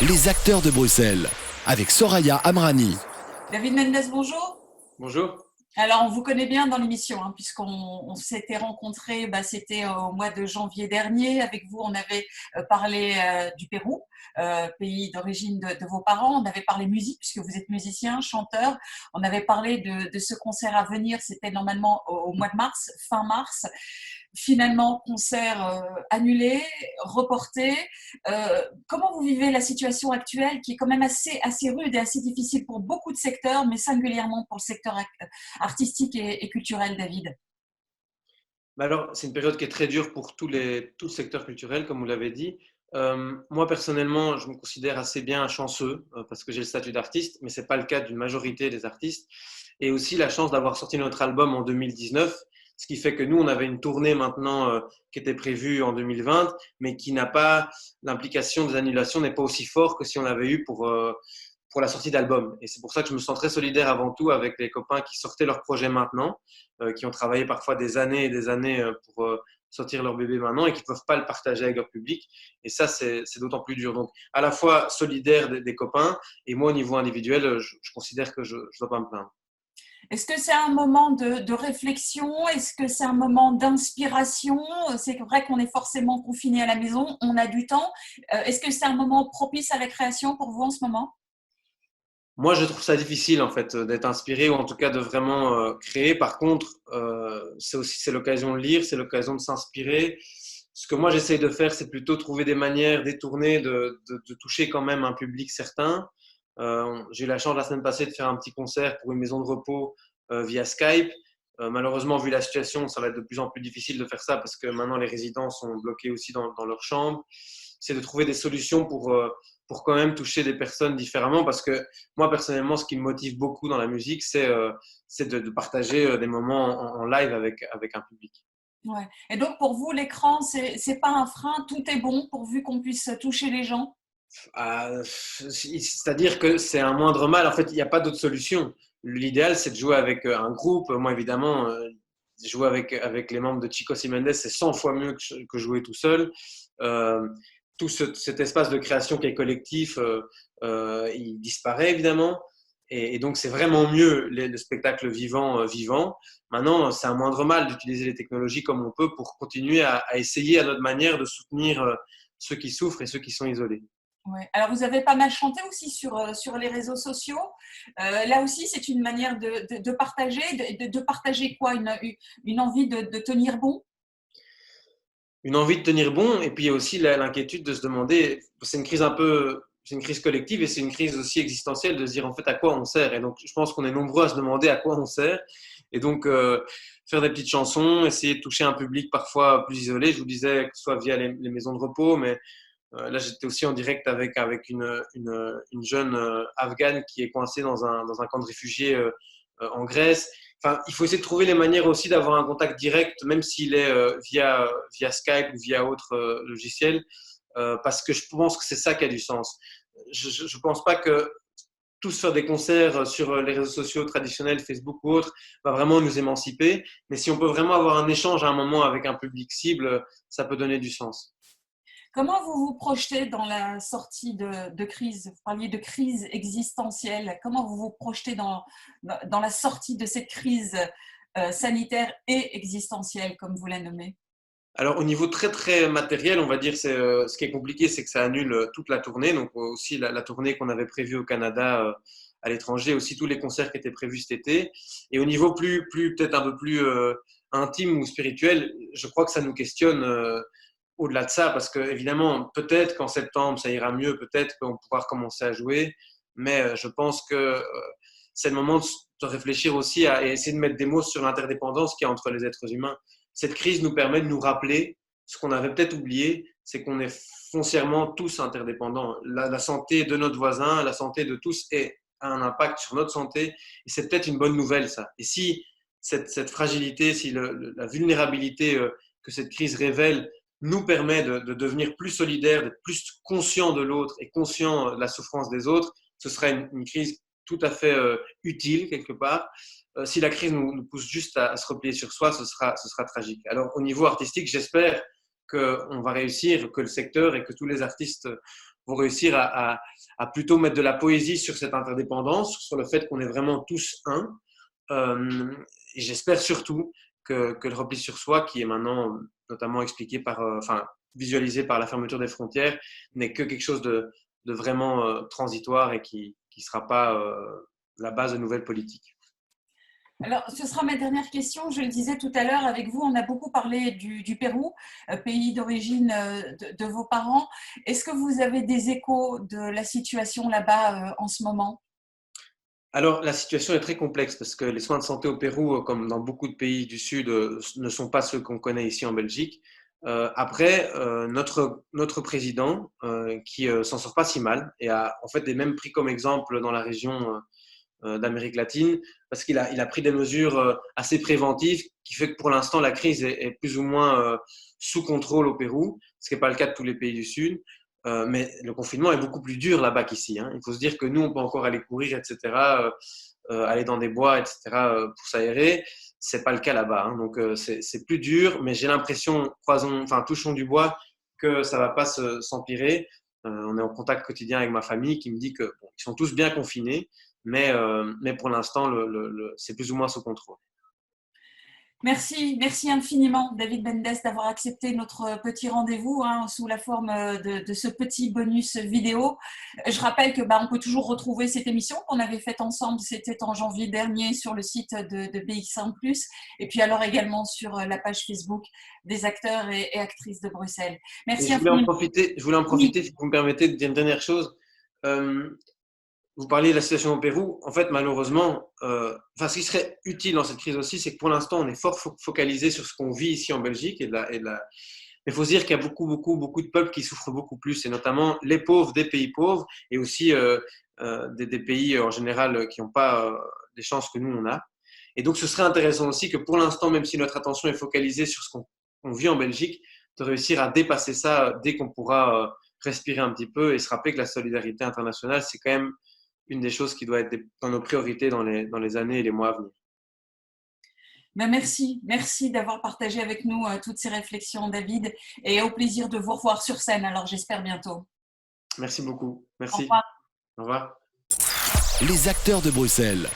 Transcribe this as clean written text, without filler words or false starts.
Les acteurs de Bruxelles, avec Soraya Amrani. David Mendes, bonjour. Bonjour. Alors, on vous connaît bien dans l'émission, puisqu'on s'était rencontrés, c'était au mois de janvier dernier. Avec vous, on avait parlé du Pérou, pays d'origine de vos parents. On avait parlé musique, puisque vous êtes musicien, chanteur. On avait parlé de ce concert à venir. C'était normalement au mois de mars, fin mars. Finalement, concert annulé, reporté. Comment vous vivez la situation actuelle qui est quand même assez rude et assez difficile pour beaucoup de secteurs, mais singulièrement pour le secteur artistique et culturel, David? Alors, c'est une période qui est très dure pour tout le secteur culturel, comme vous l'avez dit. Moi, personnellement, je me considère assez bien chanceux parce que j'ai le statut d'artiste, mais ce n'est pas le cas d'une majorité des artistes. Et aussi la chance d'avoir sorti notre album en 2019, ce qui fait que nous, on avait une tournée maintenant qui était prévue en 2020, mais qui n'a pas, l'implication des annulations n'est pas aussi fort que si on l'avait eu pour la sortie d'album. Et c'est pour ça que je me sens très solidaire avant tout avec les copains qui sortaient leur projet maintenant, qui ont travaillé parfois des années et des années pour sortir leur bébé maintenant et qui ne peuvent pas le partager avec leur public. Et ça, c'est d'autant plus dur. Donc, à la fois solidaire des copains et moi, au niveau individuel, je considère que je ne dois pas me plaindre. Est-ce que c'est un moment de réflexion? Est-ce que c'est un moment d'inspiration? C'est vrai qu'on est forcément confiné à la maison, on a du temps. Est-ce que c'est un moment propice à la création pour vous en ce moment? Moi, je trouve ça difficile en fait d'être inspiré ou en tout cas de vraiment créer. Par contre, c'est l'occasion de lire, c'est l'occasion de s'inspirer. Ce que moi j'essaye de faire, c'est plutôt trouver des manières détournées de toucher quand même un public certain. J'ai eu la chance la semaine passée de faire un petit concert pour une maison de repos via Skype. Malheureusement, vu la situation, ça va être de plus en plus difficile de faire ça parce que maintenant les résidents sont bloqués aussi dans leur chambre. C'est de trouver des solutions pour quand même toucher des personnes différemment parce que moi, personnellement, ce qui me motive beaucoup dans la musique, c'est de partager des moments en live avec un public. Ouais. Et donc pour vous, l'écran, c'est pas un frein, tout est bon pourvu qu'on puisse toucher les gens? C'est-à-dire que c'est un moindre mal. En fait, il n'y a pas d'autre solution. L'idéal, c'est de jouer avec un groupe. Moi, évidemment, jouer avec les membres de Chico Mendes, c'est 100 fois mieux que jouer tout seul. Euh, cet espace de création qui est collectif, il disparaît évidemment. Et donc, c'est vraiment mieux le spectacle vivant. Maintenant, c'est un moindre mal d'utiliser les technologies comme on peut pour continuer à essayer à notre manière de soutenir ceux qui souffrent et ceux qui sont isolés. Ouais. Alors, vous avez pas mal chanté aussi sur les réseaux sociaux. Là aussi, c'est une manière de partager, de partager quoi? Une envie de tenir bon? Une envie de tenir bon, et puis il y a aussi l'inquiétude de se demander, c'est une crise collective et c'est une crise aussi existentielle de se dire en fait à quoi on sert. Et donc je pense qu'on est nombreux à se demander à quoi on sert. Et donc faire des petites chansons, essayer de toucher un public parfois plus isolé. Je vous disais que ce soit via les maisons de repos, mais là j'étais aussi en direct avec une jeune afghane qui est coincée dans un camp de réfugiés en Grèce. Enfin, il faut essayer de trouver les manières aussi d'avoir un contact direct, même s'il est via Skype ou via autre logiciel, parce que je pense que c'est ça qui a du sens. Je ne pense pas que tous faire des concerts sur les réseaux sociaux traditionnels, Facebook ou autres, va vraiment nous émanciper. Mais si on peut vraiment avoir un échange à un moment avec un public cible, ça peut donner du sens. Comment vous vous projetez dans la sortie de crise? Vous parliez de crise existentielle. Comment vous vous projetez dans la sortie de cette crise sanitaire et existentielle, comme vous la nommez? Alors, au niveau très, très matériel, on va dire, ce qui est compliqué, c'est que ça annule toute la tournée. Donc, aussi la tournée qu'on avait prévue au Canada, à l'étranger, aussi tous les concerts qui étaient prévus cet été. Et au niveau peut-être un peu plus intime ou spirituel, je crois que ça nous questionne au-delà de ça, parce que, évidemment, peut-être qu'en septembre, ça ira mieux, peut-être qu'on pourra recommencer à jouer. Mais je pense que c'est le moment de réfléchir aussi à et essayer de mettre des mots sur l'interdépendance qu'il y a entre les êtres humains. Cette crise nous permet de nous rappeler ce qu'on avait peut-être oublié, c'est qu'on est foncièrement tous interdépendants. La santé de notre voisin, la santé de tous a un impact sur notre santé, et c'est peut-être une bonne nouvelle ça. Et si cette fragilité, si la vulnérabilité que cette crise révèle nous permet de devenir plus solidaires, d'être plus conscients de l'autre et conscients de la souffrance des autres, ce sera une crise tout à fait utile quelque part. Si la crise nous pousse juste à se replier sur soi, ce sera tragique. Alors au niveau artistique, j'espère qu'on va réussir, que le secteur et que tous les artistes vont réussir à plutôt mettre de la poésie sur cette interdépendance, sur le fait qu'on est vraiment tous un. Et j'espère surtout que le repli sur soi, qui est maintenant notamment expliqué visualisé par la fermeture des frontières, n'est que quelque chose de vraiment transitoire et qui ne sera pas la base de nouvelles politiques. Alors, ce sera ma dernière question. Je le disais tout à l'heure avec vous, on a beaucoup parlé du Pérou, pays d'origine de vos parents. Est-ce que vous avez des échos de la situation là-bas en ce moment? Alors, la situation est très complexe parce que les soins de santé au Pérou, comme dans beaucoup de pays du Sud, ne sont pas ceux qu'on connaît ici en Belgique. Après, notre président, qui s'en sort pas si mal et a en fait même pris comme exemple dans la région d'Amérique latine, parce qu'il a pris des mesures assez préventives qui fait que pour l'instant, la crise est plus ou moins sous contrôle au Pérou, ce qui n'est pas le cas de tous les pays du Sud. Mais le confinement est beaucoup plus dur là-bas qu'ici. Hein. Il faut se dire que nous, on peut encore aller courir, etc., aller dans des bois, etc., pour s'aérer. C'est pas le cas là-bas. Hein. Donc, c'est plus dur, mais j'ai l'impression, touchons du bois, que ça va pas s'empirer. On est en contact quotidien avec ma famille qui me dit que ils sont tous bien confinés, mais pour l'instant, c'est plus ou moins sous contrôle. Merci, merci infiniment David Mendes d'avoir accepté notre petit rendez-vous sous la forme de ce petit bonus vidéo. Je rappelle que on peut toujours retrouver cette émission qu'on avait faite ensemble, c'était en janvier dernier sur le site de BX1+, et puis alors également sur la page Facebook des acteurs et actrices de Bruxelles. Merci infiniment. Je voulais en profiter, si vous me permettez, de dire une dernière chose. Vous parliez de la situation au Pérou. En fait, malheureusement, ce qui serait utile dans cette crise aussi, c'est que pour l'instant, on est fort focalisé sur ce qu'on vit ici en Belgique. Mais il faut se dire qu'il y a beaucoup de peuples qui souffrent beaucoup plus, et notamment les pauvres des pays pauvres, et aussi des pays en général qui n'ont pas les chances que nous, on a. Et donc, ce serait intéressant aussi que pour l'instant, même si notre attention est focalisée sur ce qu'on vit en Belgique, de réussir à dépasser ça dès qu'on pourra respirer un petit peu et se rappeler que la solidarité internationale, c'est quand même une des choses qui doit être dans nos priorités dans les années et les mois à venir. Merci d'avoir partagé avec nous toutes ces réflexions, David, et au plaisir de vous revoir sur scène, alors j'espère bientôt. Merci beaucoup. Merci. Au revoir. Au revoir. Les acteurs de Bruxelles.